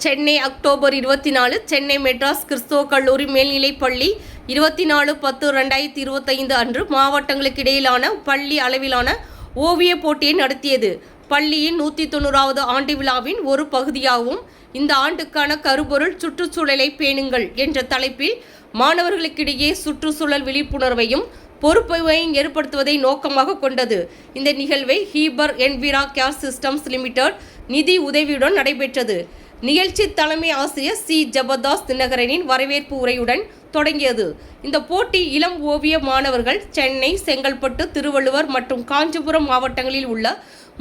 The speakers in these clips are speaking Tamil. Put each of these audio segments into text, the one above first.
சென்னை அக்டோபர் 24 சென்னை மெட்ராஸ் கிறிஸ்துவ கல்லூரி மேல்நிலைப்பள்ளி 24/10/2025 அன்று மாவட்டங்களுக்கு இடையிலான பள்ளி அளவிலான ஓவியப் போட்டியை நடத்தியது. பள்ளியின் 190வது ஆண்டு விழாவின் ஒரு பகுதியாகவும் இந்த ஆண்டுக்கான கருப்பொருள் சுற்றுச்சூழலை பேணுங்கள் என்ற தலைப்பில் மாணவர்களுக்கிடையே சுற்றுச்சூழல் விழிப்புணர்வையும் பொறுப்பையும் ஏற்படுத்துவதை நோக்கமாக கொண்டது. இந்த நிகழ்வை ஹீபர் என்விரா கேர் சிஸ்டம்ஸ் லிமிடெட் நிதி உதவியுடன் நடைபெற்றது. நிகழ்ச்சி தலைமை ஆசிரியர் சி ஜபர்தாஸ் தினகரனின் வரவேற்பு உரையுடன் தொடங்கியது. இந்த போட்டி இளம் ஓவிய மாணவர்கள் சென்னை, செங்கல்பட்டு, திருவள்ளுவர் மற்றும் காஞ்சிபுரம் மாவட்டங்களில் உள்ள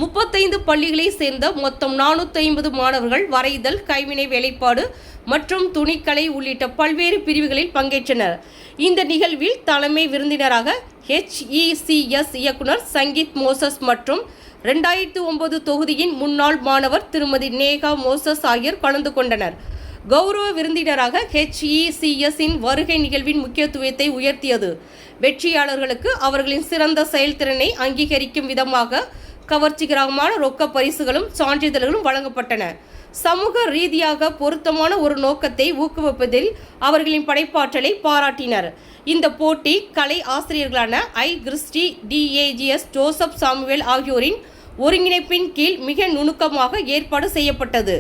35 பள்ளிகளை சேர்ந்த மொத்தம் 450 மாணவர்கள் வரைதல், கைவினை வேலைப்பாடு மற்றும் துணிக்கலை உள்ளிட்ட பல்வேறு பிரிவுகளில் பங்கேற்றனர். இந்த நிகழ்வில் தலைமை விருந்தினராக HECS இயக்குனர் சங்கீத் மோசஸ் மற்றும் 2009 தொகுதியின் முன்னாள் மாணவர் திருமதி நேகா மோசஸ் ஆகியோர் கலந்து கொண்டனர். கௌரவ விருந்தினராக HECS இன் வருகை நிகழ்வின் முக்கியத்துவத்தை உயர்த்தியது. வெற்றியாளர்களுக்கு அவர்களின் சிறந்த செயல்திறனை அங்கீகரிக்கும் விதமாக கவர்ச்சிகரமான ரொக்க பரிசுகளும் சான்றிதழ்களும் வழங்கப்பட்டன. சமூக ரீதியாக பொருத்தமான ஒரு நோக்கத்தை ஊக்குவிப்பதில் அவர்களின் படைப்பாற்றலை பாராட்டினர். இந்த போட்டி கலை ஆசிரியர்களான கிறிஸ்டி, DAGS ஜோசப் சாமுவேல் ஆகியோரின் ஒருங்கிணைப்பின் கீழ் மிக நுணுக்கமாக ஏற்பாடு செய்யப்பட்டது.